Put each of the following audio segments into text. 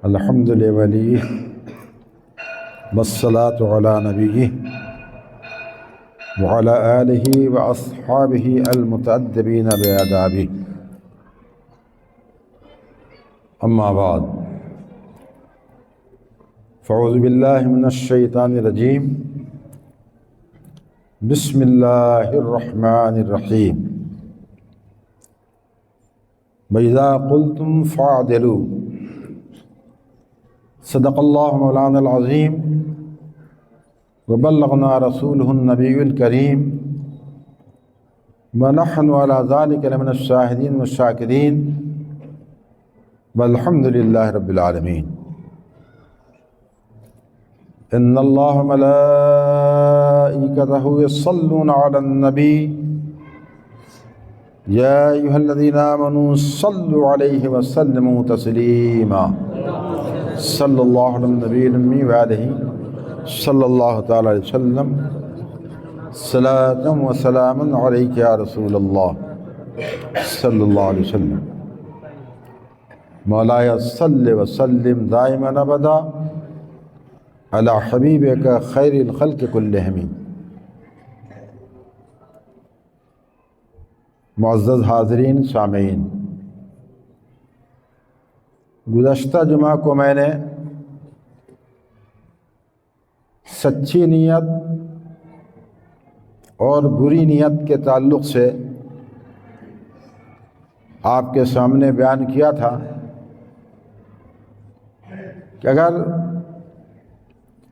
الحمد للہ والصلاۃ علی نبیہ وعلی آلہ واصحابہ المتأدبین بآدابہ، اما بعد فاعوذ باللہ من الشیطان الرجیم، بسم اللہ الرحمن الرحیم۔ وَإِذَا قُلْتُمْ فَاعْدِلُوا، صدق اللہ مولانا العظیم وبلغنا رسولہ النبی الکریم ونحن علی ذلک لمن الشاہدین والشاکرین والحمد للہ رب العالمین۔ ان اللہ ملائکتہ یصلون علی النبی یا ایھا الذین آمنوا صلوا علیہ وسلموا تسلیما۔ صلی اللہ علیہ نبی الامی وآلہ صلی اللہ تعالی علیہ وسلم۔ صلاۃ و سلام علیک یا رسول اللہ صلی اللہ علیہ وسلم۔ مولایا صلی وسلم دائما ابدا علی حبیبک خیر الخلق کلہم۔ معزز حاضرین سامعین، گزشتہ جمعہ کو میں نے سچی نیت اور بری نیت کے تعلق سے آپ کے سامنے بیان کیا تھا کہ اگر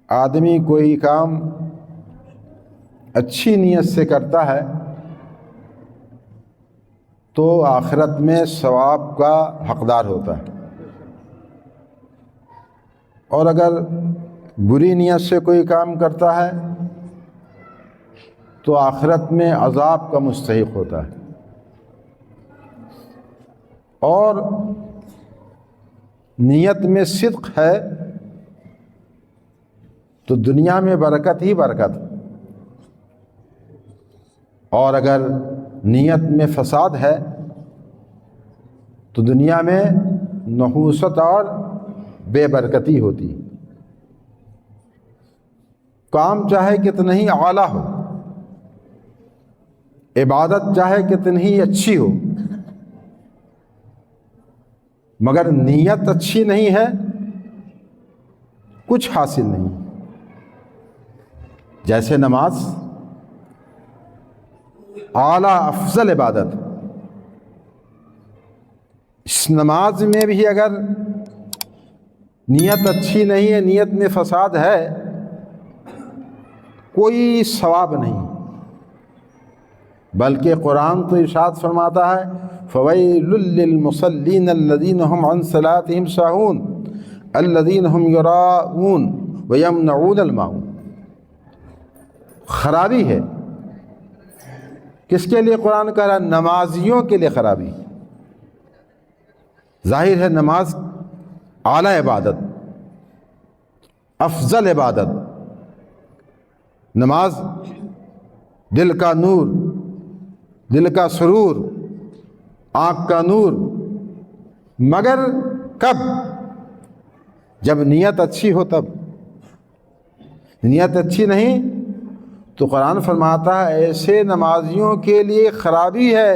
آدمی کوئی کام اچھی نیت سے کرتا ہے تو آخرت میں ثواب کا حقدار ہوتا ہے، اور اگر بری نیت سے کوئی کام کرتا ہے تو آخرت میں عذاب کا مستحق ہوتا ہے۔ اور نیت میں صدق ہے تو دنیا میں برکت ہی برکت، اور اگر نیت میں فساد ہے تو دنیا میں نحوست اور بے برکتی ہوتی۔ کام چاہے کتنا ہی اعلیٰ ہو، عبادت چاہے کتنی ہی اچھی ہو، مگر نیت اچھی نہیں ہے کچھ حاصل نہیں۔ جیسے نماز اعلیٰ افضل عبادت، اس نماز میں بھی اگر نیت اچھی نہیں ہے، نیت میں فساد ہے، کوئی ثواب نہیں، بلکہ قرآن تو ارشاد فرماتا ہے فَوَيْلٌ لِّلْمُصَلِّينَ الَّذِينَ هُمْ عَنْ صَلَاتِهِمْ سَاهُونَ الَّذِينَ هُمْ يُرَاءُونَ وَيَمْنَعُونَ الْمَاعُونَ۔ خرابی ہے کس کے لیے؟ قرآن کہہ رہا ہے نمازیوں کے لیے خرابی۔ ظاہر ہے نماز اعلیٰ عبادت، افضل عبادت، نماز دل کا نور، دل کا سرور، آنکھ کا نور، مگر کب؟ جب نیت اچھی ہو تب۔ نیت اچھی نہیں تو قرآن فرماتا ہے ایسے نمازیوں کے لیے خرابی ہے،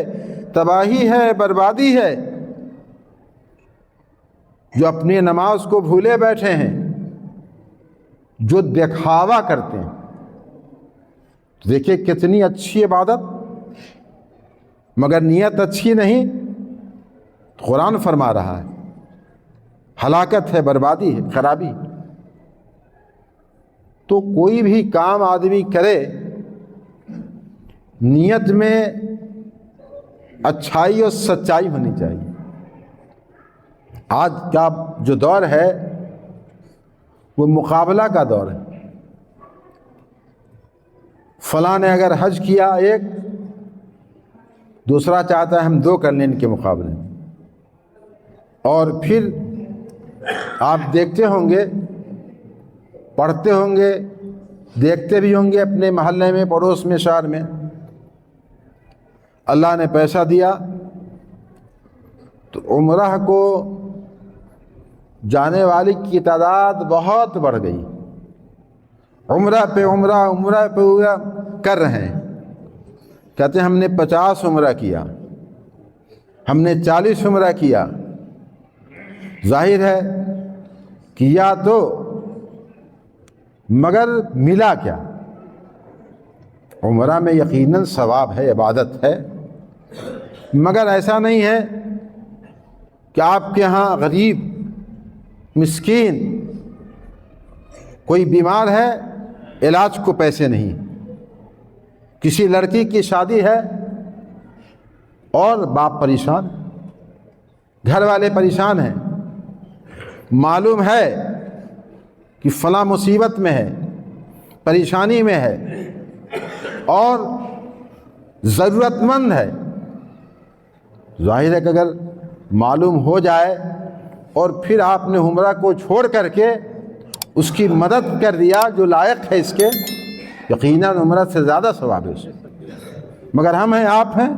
تباہی ہے، بربادی ہے، جو اپنی نماز کو بھولے بیٹھے ہیں، جو دکھاوا کرتے ہیں۔ دیکھیے کتنی اچھی عبادت مگر نیت اچھی نہیں، قرآن فرما رہا ہے ہلاکت ہے، بربادی ہے، خرابی۔ تو کوئی بھی کام آدمی کرے نیت میں اچھائی اور سچائی ہونی چاہیے۔ آج کا جو دور ہے وہ مقابلہ کا دور ہے۔ فلاں نے اگر حج کیا ایک، دوسرا چاہتا ہے ہم دو کر لیں ان کے مقابلے، اور پھر آپ دیکھتے ہوں گے، پڑھتے ہوں گے، دیکھتے بھی ہوں گے اپنے محلے میں، پڑوس میں، شہر میں، اللہ نے پیسہ دیا تو عمرہ کو جانے والی کی تعداد بہت بڑھ گئی، عمرہ پہ عمرہ کر رہے ہیں۔ کہتے ہیں ہم نے 50 عمرہ کیا، ہم نے 40 عمرہ کیا۔ ظاہر ہے کیا تو، مگر ملا کیا؟ عمرہ میں یقیناً ثواب ہے، عبادت ہے، مگر ایسا نہیں ہے کہ آپ کے ہاں غریب مسکین کوئی بیمار ہے، علاج کو پیسے نہیں، کسی لڑکی کی شادی ہے اور باپ پریشان، گھر والے پریشان ہیں، معلوم ہے کہ فلاں مصیبت میں ہے، پریشانی میں ہے اور ضرورت مند ہے۔ ظاہر ہے کہ اگر معلوم ہو جائے اور پھر آپ نے عمرہ کو چھوڑ کر کے اس کی مدد کر دیا جو لائق ہے اس کے، یقیناً عمرہ سے زیادہ ثواب ہے اس میں۔ مگر ہم ہیں، آپ ہیں،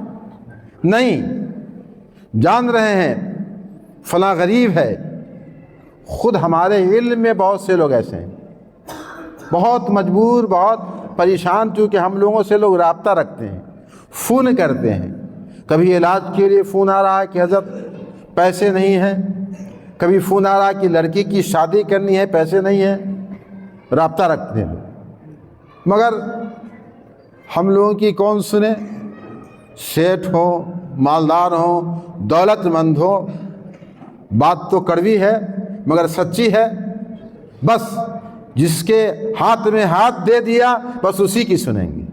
نہیں جان رہے ہیں فلاں غریب ہے۔ خود ہمارے علم میں بہت سے لوگ ایسے ہیں، بہت مجبور، بہت پریشان، چونکہ ہم لوگوں سے لوگ رابطہ رکھتے ہیں، فون کرتے ہیں، کبھی علاج کے لیے فون آ رہا ہے کہ حضرت پیسے نہیں ہیں، کبھی فون آ رہا ہے کہ لڑکی کی شادی کرنی ہے، پیسے نہیں ہیں، رابطہ رکھتے ہیں۔ مگر ہم لوگوں کی کون سنے؟ سیٹھ ہو، مالدار ہو، دولت مند ہو، بات تو کڑوی ہے مگر سچی ہے، بس جس کے ہاتھ میں ہاتھ دے دیا بس اسی کی سنیں گے۔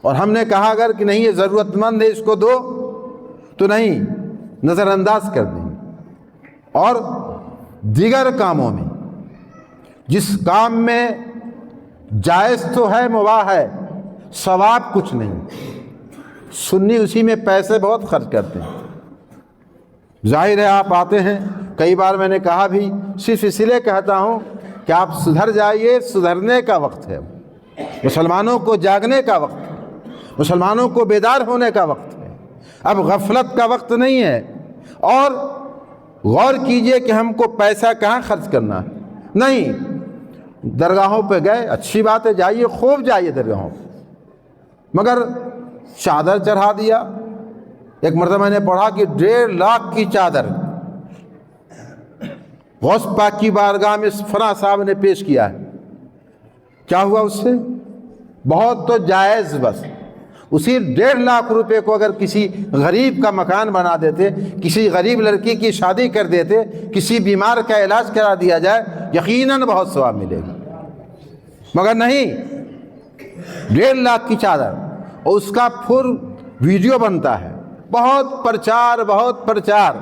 اور ہم نے کہا اگر کہ نہیں یہ ضرورت مند ہے اس کو دو، تو نہیں، نظر انداز کر دیں گے۔ اور دیگر کاموں میں، جس کام میں جائز تو ہے، مباح ہے، ثواب کچھ نہیں، سنی اسی میں پیسے بہت خرچ کرتے ہیں۔ ظاہر ہے آپ آتے ہیں، کئی بار میں نے کہا بھی، صرف اس لیے کہتا ہوں کہ آپ سدھر جائیے، سدھرنے کا وقت ہے، مسلمانوں کو جاگنے کا وقت ہے، مسلمانوں کو بیدار ہونے کا وقت ہے، اب غفلت کا وقت نہیں ہے۔ اور غور کیجئے کہ ہم کو پیسہ کہاں خرچ کرنا ہے، نہیں، درگاہوں پہ گئے، اچھی بات ہے، جائیے، خوب جائیے درگاہوں پہ، مگر چادر چڑھا دیا۔ ایک مرتبہ میں نے پڑھا کہ 1.5 لاکھ کی چادر غوث پاک کی بارگاہ میں فلاں صاحب نے پیش کیا ہے۔ کیا ہوا اس سے؟ بہت تو جائز، بس اسی 1.5 لاکھ روپے کو اگر کسی غریب کا مکان بنا دیتے، کسی غریب لڑکی کی شادی کر دیتے، کسی بیمار کا علاج کرا دیا جائے، یقیناً بہت ثواب ملے گا۔ مگر نہیں، 1.5 لاکھ کی چادر، اور اس کا پھر ویڈیو بنتا ہے، بہت پرچار۔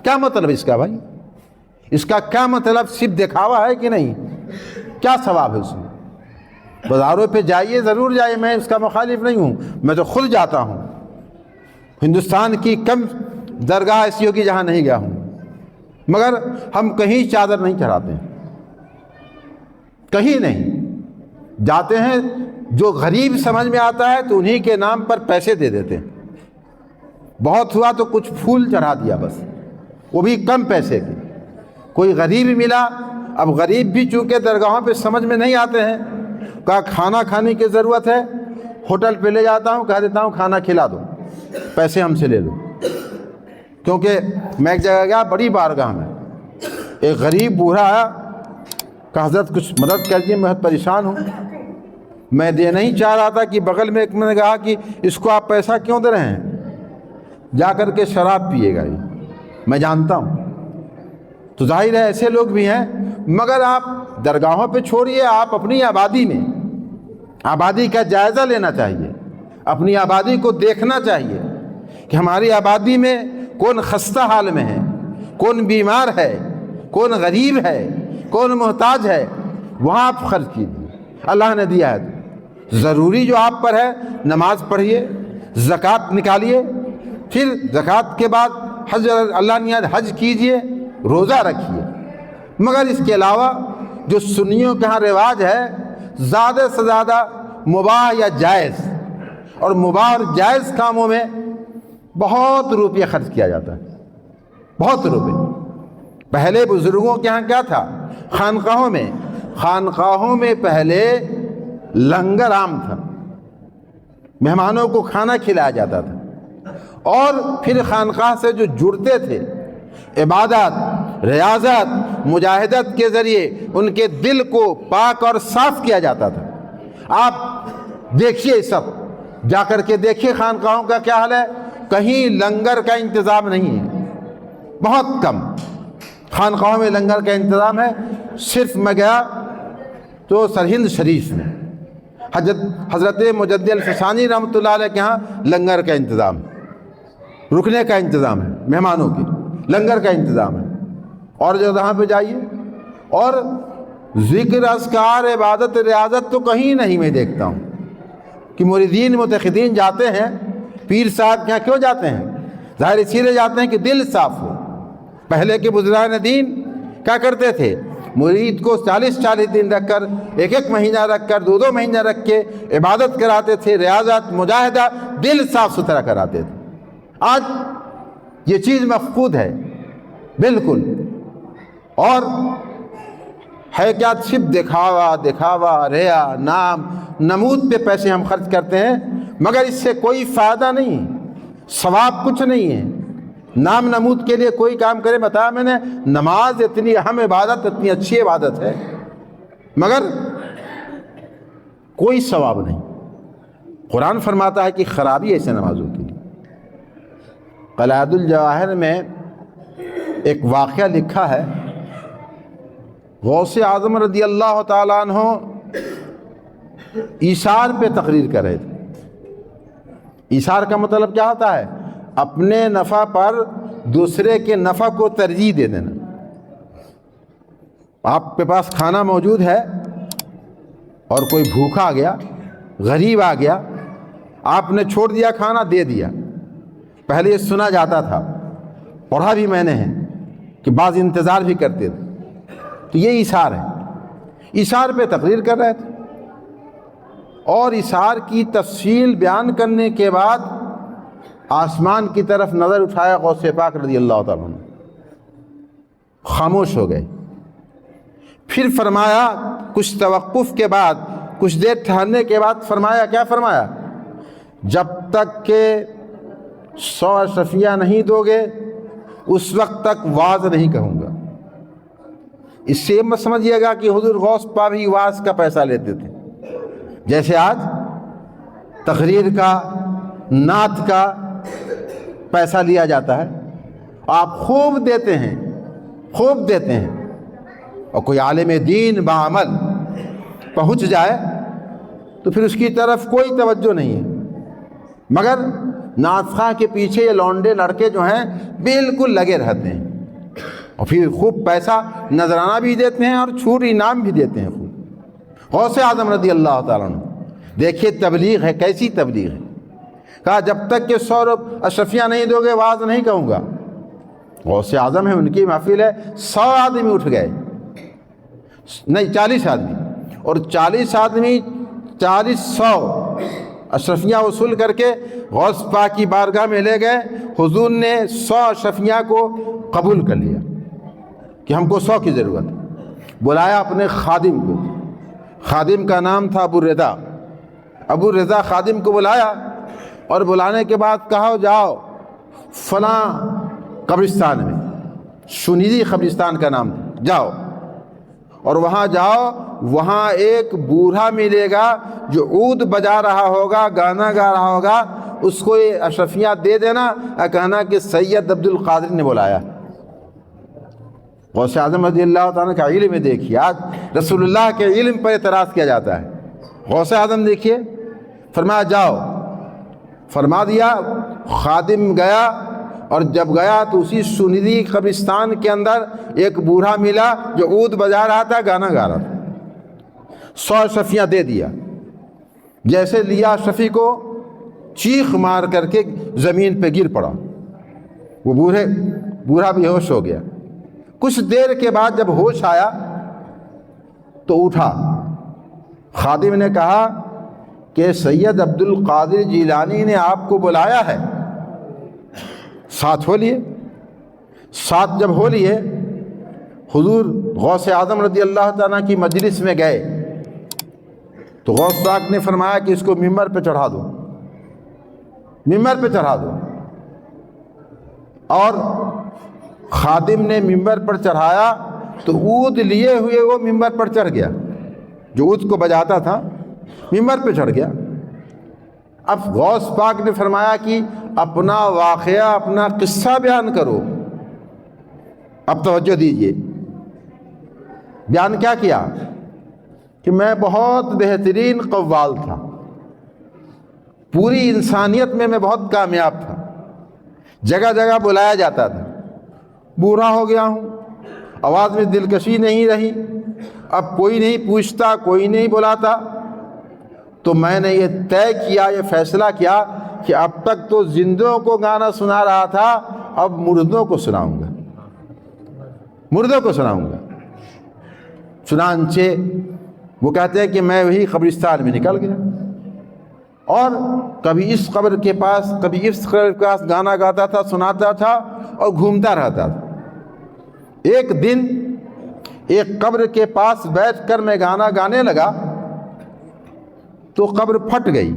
کیا مطلب اس کا بھائی؟ اس کا کیا مطلب؟ صرف دکھاوا ہے کہ نہیں؟ کیا ثواب ہے اس میں؟ بازاروں پہ جائیے، ضرور جائیے، میں اس کا مخالف نہیں ہوں، میں تو خود جاتا ہوں، ہندوستان کی کم درگاہ ایسی ہوگی جہاں نہیں گیا ہوں، مگر ہم کہیں چادر نہیں چڑھاتے ہیں، کہیں نہیں جاتے ہیں۔ جو غریب سمجھ میں آتا ہے تو انہی کے نام پر پیسے دے دیتے ہیں، بہت ہوا تو کچھ پھول چڑھا دیا بس، وہ بھی کم پیسے کے۔ کوئی غریب ملا، اب غریب بھی چونکہ درگاہوں پہ سمجھ میں نہیں آتے ہیں، کہا کھانا کھانے کی ضرورت ہے، ہوٹل پہ لے جاتا ہوں، کہہ دیتا ہوں کھانا کھلا دو، پیسے ہم سے لے لو۔ کیونکہ میں ایک جگہ گیا بڑی بارگاہ میں، ایک غریب بوڑھا آیا، کہا حضرت کچھ مدد کر دیجیے، میں بہت پریشان ہوں۔ میں دے نہیں چاہ رہا تھا کہ بغل میں ایک نے کہا کہ اس کو آپ پیسہ کیوں دے رہے ہیں، جا کر کے شراب پیے گا، یہ میں جانتا ہوں۔ تو ظاہر ہے ایسے لوگ بھی ہیں، مگر آپ درگاہوں پہ چھوڑیے، آپ اپنی آبادی میں، آبادی کا جائزہ لینا چاہیے، اپنی آبادی کو دیکھنا چاہیے کہ ہماری آبادی میں کون خستہ حال میں ہے، کون بیمار ہے، کون غریب ہے، کون محتاج ہے، وہاں آپ خرچ کیجیے، اللہ نے دیا ہے۔ ضروری جو آپ پر ہے، نماز پڑھیے، زکوٰۃ نکالیے، پھر زکوٰۃ کے بعد حج، اللہ نے حج کیجیے، روزہ رکھیے۔ مگر اس کے علاوہ جو سنیوں کے ہاں رواج ہے، زیادہ سے زیادہ مباح یا جائز، اور مباح اور جائز کاموں میں بہت روپیہ خرچ کیا جاتا ہے، بہت روپے۔ پہلے بزرگوں کے ہاں کیا تھا؟ خانقاہوں میں پہلے لنگر عام تھا، مہمانوں کو کھانا کھلایا جاتا تھا، اور پھر خانقاہ سے جو جڑتے تھے عبادت، ریاضت، مجاہدت کے ذریعے ان کے دل کو پاک اور صاف کیا جاتا تھا۔ آپ دیکھیے، سب جا کر کے دیکھیے خانقاہوں کا کیا حال ہے، کہیں لنگر کا انتظام نہیں ہے، بہت کم خانقاہوں میں لنگر کا انتظام ہے۔ صرف میں گیا تو سرہند شریف میں حضرت مجدد الفسانی رحمۃ اللہ علیہ کے ہاں لنگر کا انتظام ہے، رکنے کا انتظام ہے، مہمانوں کی لنگر کا انتظام ہے۔ اور جہاں پہ جائیے، اور ذکر، اذکار، عبادت، ریاضت تو کہیں نہیں میں دیکھتا ہوں کہ مریدین متقدین جاتے ہیں پیر صاحب کے یہاں۔ کیوں جاتے ہیں؟ ظاہر اسی لیے جاتے ہیں کہ دل صاف ہو۔ پہلے کے بزرگان دین کیا کرتے تھے؟ مرید کو 40 دن رکھ کر، ایک مہینہ رکھ کر، 2 مہینہ رکھ کے عبادت کراتے تھے، ریاضت، مجاہدہ، دل صاف ستھرا کراتے تھے۔ آج یہ چیز مفقود ہے بالکل، اور ہے کیا؟ صرف دکھاوا، ریا، نام، نمود پہ پیسے ہم خرچ کرتے ہیں، مگر اس سے کوئی فائدہ نہیں، ثواب کچھ نہیں ہے۔ نام نمود کے لیے کوئی کام کرے، بتایا میں نے، نماز اتنی اہم عبادت، اتنی اچھی عبادت ہے، مگر کوئی ثواب نہیں۔ قرآن فرماتا ہے کہ خرابی ایسے نمازوں کی۔ قلائد الجواہر میں ایک واقعہ لکھا ہے، غوث اعظم رضی اللہ تعالیٰ عنہ ایثار پہ تقریر کر رہے تھے۔ ایثار کا مطلب کیا ہوتا ہے؟ اپنے نفع پر دوسرے کے نفع کو ترجیح دے دینا۔ آپ کے پاس کھانا موجود ہے اور کوئی بھوکا آ گیا، غریب آ گیا، آپ نے چھوڑ دیا، کھانا دے دیا۔ پہلے یہ سنا جاتا تھا، پڑھا بھی میں نے ہے کہ بعض انتظار بھی کرتے تھے، تو یہ ایثار ہے۔ ایثار پہ تقریر کر رہے تھے، اور ایثار کی تفصیل بیان کرنے کے بعد آسمان کی طرف نظر اٹھایا غوث پاک رضی اللہ تعالیٰ عنہ، خاموش ہو گئے۔ پھر فرمایا، کچھ توقف کے بعد، کچھ دیر ٹھہرنے کے بعد فرمایا، کیا فرمایا؟ جب تک کہ 100 اشرفیہ نہیں دو گے اس وقت تک واز نہیں کہوں گا۔ اس سے مت سمجھیے گا کہ حضور غوث پاک بھی واز کا پیسہ لیتے تھے، جیسے آج تقریر کا، نعت کا پیسہ لیا جاتا ہے۔ آپ خوب دیتے ہیں، خوب دیتے ہیں، اور کوئی عالم دین بعمل پہنچ جائے تو پھر اس کی طرف کوئی توجہ نہیں ہے، مگر نعت خواہ کے پیچھے یہ لونڈے لڑکے جو ہیں بالکل لگے رہتے ہیں، اور پھر خوب پیسہ نذرانہ بھی دیتے ہیں اور چھوٹ انعام بھی دیتے ہیں خوب۔ غوث اعظم رضی اللہ تعالیٰ عنہ، دیکھیے تبلیغ ہے، کیسی تبلیغ ہے۔ کہا جب تک کہ 100 اشرفیہ نہیں دو گے واز نہیں کہوں گا۔ غوث اعظم ہے، ان کی محفل ہے، 100 آدمی اٹھ گئے، نہیں 40 آدمی، اور 40 آدمی 100 اشرفیہ وصول کر کے غوث پاک کی بارگاہ میں لے گئے۔ حضور نے 100 اشرفیہ کو قبول کر لیا کہ ہم کو 100 کی ضرورت ہے۔ بلایا اپنے خادم کو، خادم کا نام تھا ابو رضا۔ ابو رضا خادم کو بلایا، اور بلانے کے بعد کہا جاؤ فلاں قبرستان میں، شنیدی قبرستان کا نام تھا، جاؤ اور وہاں جاؤ، وہاں ایک بوڑھا ملے گا جو عود بجا رہا ہوگا، گانا گا رہا ہوگا، اس کو یہ اشرفیہ دے دینا، کہنا کہ سید عبد القادر نے بلایا۔ غوث اعظم رضی اللہ تعالیٰ کا علم دیکھیے، آج رسول اللہ کے علم پر اعتراض کیا جاتا ہے۔ غوث اعظم دیکھیے، فرمایا جاؤ، فرما دیا۔ خادم گیا، اور جب گیا تو اسی سنیدی قبرستان کے اندر ایک بوڑھا ملا جو عود بجا رہا تھا، گانا گا رہا تھا۔ 100 اشرفیہ دے دیا۔ جیسے لیا اشرفی کو، چیخ مار کر کے زمین پہ گر پڑا، وہ بوڑھا بے ہوش ہو گیا۔ کچھ دیر کے بعد جب ہوش آیا تو اٹھا۔ خادم نے کہا کہ سید عبد القادر جیلانی نے آپ کو بلایا ہے، ساتھ ہو لیے۔ ساتھ جب ہو لیے حضور غوث اعظم رضی اللہ تعالیٰ کی مجلس میں گئے تو غوث پاک نے فرمایا کہ اس کو ممبر پہ چڑھا دو، ممبر پہ چڑھا دو، اور خادم نے ممبر پر چڑھایا تو عود لیے ہوئے وہ ممبر پر چڑھ گیا، جو عود کو بجاتا تھا ممبر پہ چڑھ گیا۔ اب غوث پاک نے فرمایا کہ اپنا واقعہ، اپنا قصہ بیان کرو۔ اب توجہ دیجئے، بیان کیا کیا کہ میں بہت بہترین قوال تھا، پوری انسانیت میں بہت کامیاب تھا، جگہ جگہ بلایا جاتا تھا، بوڑھا ہو گیا ہوں، آواز میں دلکشی نہیں رہی، اب کوئی نہیں پوچھتا، کوئی نہیں بلاتا، تو میں نے یہ طے کیا، یہ فیصلہ کیا کہ اب تک تو زندوں کو گانا سنا رہا تھا، اب مردوں کو سناؤں گا، مردوں کو سناؤں گا۔ چنانچہ وہ کہتے ہیں کہ میں وہی قبرستان میں نکل گیا، اور کبھی اس قبر کے پاس، کبھی اس قبر کے پاس گانا گاتا تھا، سناتا تھا اور گھومتا رہتا تھا۔ ایک دن ایک قبر کے پاس بیٹھ کر میں گانا گانے لگا تو قبر پھٹ گئی،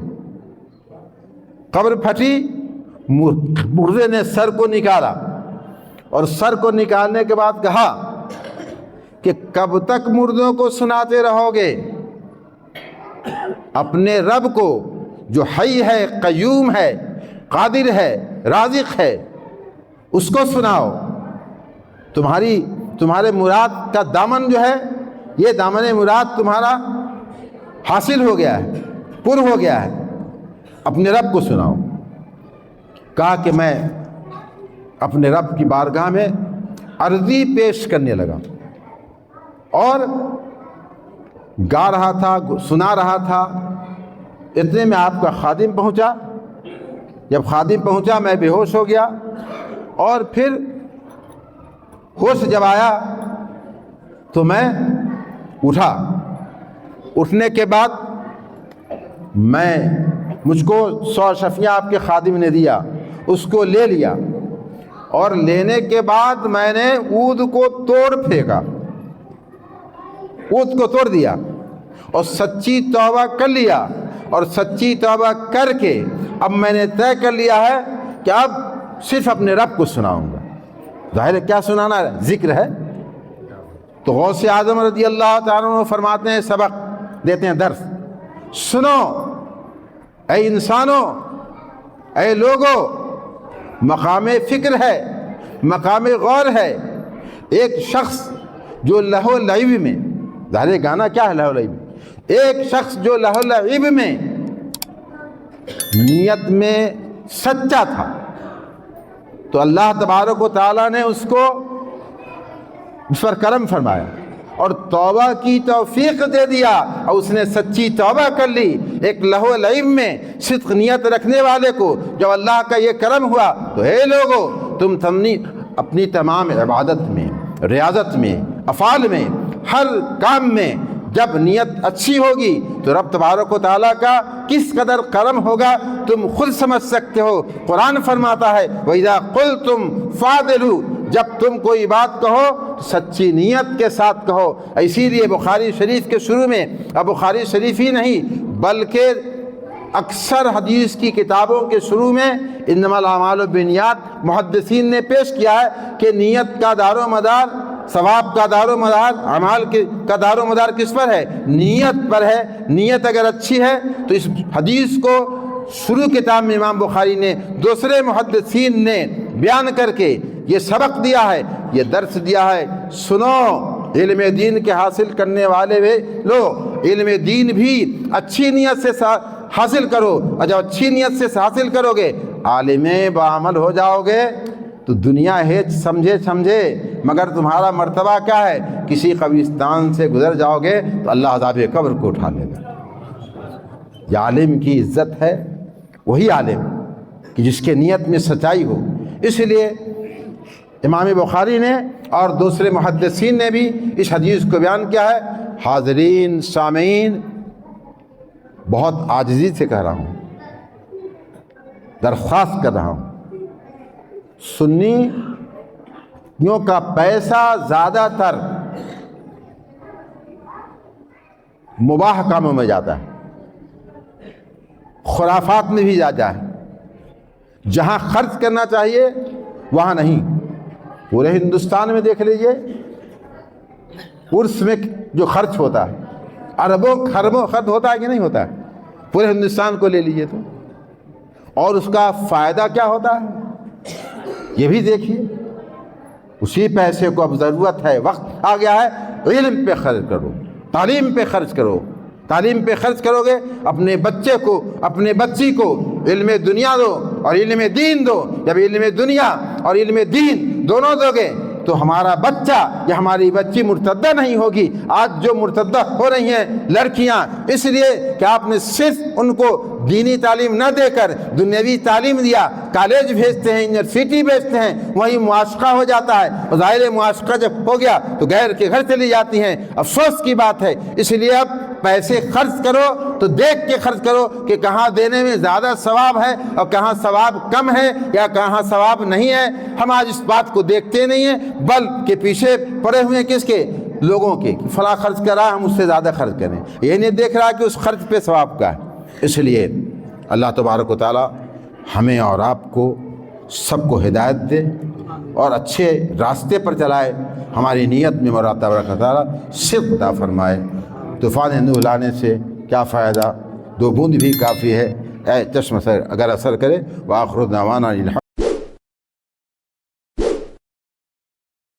قبر پھٹی، مردے نے سر کو نکالا، اور سر کو نکالنے کے بعد کہا کہ کب تک مردوں کو سناتے رہو گے؟ اپنے رب کو جو حی ہے، قیوم ہے، قادر ہے، رازق ہے، اس کو سناؤ۔ تمہارے مراد کا دامن جو ہے، یہ دامن مراد تمہارا حاصل ہو گیا ہے، پر ہو گیا ہے، اپنے رب کو سناؤ۔ کہا کہ میں اپنے رب کی بارگاہ میں عرضی پیش کرنے لگا، اور گا رہا تھا، سنا رہا تھا۔ اتنے میں آپ کا خادم پہنچا۔ جب خادم پہنچا میں بے ہوش ہو گیا، اور پھر ہوش جب آیا تو میں اٹھا۔ اٹھنے کے بعد مجھ کو 100 شفیع آپ کے خادم نے دیا، اس کو لے لیا، اور لینے کے بعد میں نے عود کو توڑ پھینکا، عود کو توڑ دیا، اور سچی توبہ کر لیا، اور سچی توبہ کر کے اب میں نے طے کر لیا ہے کہ اب صرف اپنے رب کو سناؤں گا۔ ظاہر ہے کیا سنانا ہے؟ ذکر ہے۔ تو غوث اعظم رضی اللہ تعالیٰ عنہ فرماتے ہیں، سبق دیتے ہیں، درس سنو اے انسانوں، اے لوگوں، مقام فکر ہے، مقام غور ہے۔ ایک شخص جو لہو لعب میں، ظاہر گانا کیا ہے لہو لعب، ایک شخص جو لہو لعب میں نیت میں سچا تھا تو اللہ تبارک و تعالیٰ نے اس پر کرم فرمایا اور توبہ کی توفیق دے دیا، اور اس نے سچی توبہ کر لی۔ ایک لہو لعب میں صدق نیت رکھنے والے کو جب اللہ کا یہ کرم ہوا تو اے لوگو، تم اپنی تمام عبادت میں، ریاضت میں، افعال میں، ہر کام میں جب نیت اچھی ہوگی تو رب تبارک و تعالیٰ کا کس قدر کرم ہوگا تم خود سمجھ سکتے ہو۔ قرآن فرماتا ہے وَإِذَا قُلْتُمْ فَاعْدِلُوا، جب تم کوئی بات کہو تو سچی نیت کے ساتھ کہو۔ اسی لیے بخاری شریف کے شروع میں، اب بخاری شریف ہی نہیں بلکہ اکثر حدیث کی کتابوں کے شروع میں انما الاعمال بالنیات محدثین نے پیش کیا ہے کہ نیت کا دار و مدار، ثواب کا دار و مدار، اعمال کا دار و مدار کس پر ہے؟ نیت پر ہے۔ نیت اگر اچھی ہے تو اس حدیث کو شروع کتاب میں امام بخاری نے، دوسرے محدثین نے بیان کر کے یہ سبق دیا ہے، یہ درس دیا ہے۔ سنو علم دین کے حاصل کرنے والے لوگ، علم دین بھی اچھی نیت سے حاصل کرو، اور جب اچھی نیت سے حاصل کرو گے، عالم بعمل ہو جاؤ گے تو دنیا ہے سمجھے مگر تمہارا مرتبہ کیا ہے؟ کسی قبرستان سے گزر جاؤ گے تو اللہ عذاب قبر کو اٹھا لے گا۔ یہ عالم کی عزت ہے، وہی عالم کہ جس کے نیت میں سچائی ہو۔ اس لیے امام بخاری نے اور دوسرے محدثین نے بھی اس حدیث کو بیان کیا ہے۔ حاضرین سامعین، بہت عاجزی سے کہہ رہا ہوں، درخواست کر رہا ہوں، سنیوں کا پیسہ زیادہ تر مباح کاموں میں جاتا ہے، خرافات میں بھی جاتا ہے، جہاں خرچ کرنا چاہیے وہاں نہیں۔ پورے ہندوستان میں دیکھ لیجئے عرس میں جو خرچ ہوتا ہے، اربوں خربوں خرچ ہوتا ہے کہ نہیں ہوتا ہے؟ پورے ہندوستان کو لے لیجئے تو، اور اس کا فائدہ کیا ہوتا ہے یہ بھی دیکھیے۔ اسی پیسے کو اب ضرورت ہے، وقت آ گیا ہے، علم پہ خرچ کرو، تعلیم پہ خرچ کرو۔ تعلیم پہ خرچ کرو گے، اپنے بچے کو، اپنے بچی کو علم دنیا دو اور علم دین دو۔ جب علم دنیا اور علم دین دونوں دو گے تو ہمارا بچہ یا ہماری بچی مرتدہ نہیں ہوگی۔ آج جو مرتدہ ہو رہی ہیں لڑکیاں، اس لیے کہ آپ نے صرف ان کو دینی تعلیم نہ دے کر دنیاوی تعلیم دیا، کالج بھیجتے ہیں، یونیورسٹی بھیجتے ہیں، وہیں معاشقہ ہو جاتا ہے۔ ظاہر معاشقہ جب ہو گیا تو غیر کے گھر چلی جاتی ہیں، افسوس کی بات ہے۔ اس لیے اب پیسے خرچ کرو تو دیکھ کے خرچ کرو کہ کہاں دینے میں زیادہ ثواب ہے اور کہاں ثواب کم ہے یا کہاں ثواب نہیں ہے۔ ہم آج اس بات کو دیکھتے نہیں ہیں، بلکہ پیچھے پڑے ہوئے ہیں کس کے؟ لوگوں کے، فلاں خرچ کر رہا ہے ہم اس سے زیادہ خرچ کریں۔ یہ نہیں دیکھ رہا کہ اس خرچ پہ ثواب کا ہے۔ اس لیے اللہ تبارک و تعالی ہمیں اور آپ کو سب کو ہدایت دے اور اچھے راستے پر چلائے، ہماری نیت میں مولا تبارک و تعالی صدق عطا فرمائے۔ طوفان نوح لانے سے کیا فائدہ؟ 2 بوند بھی کافی ہے، اے چشم اگر اثر کرے۔ وآخر دعوانا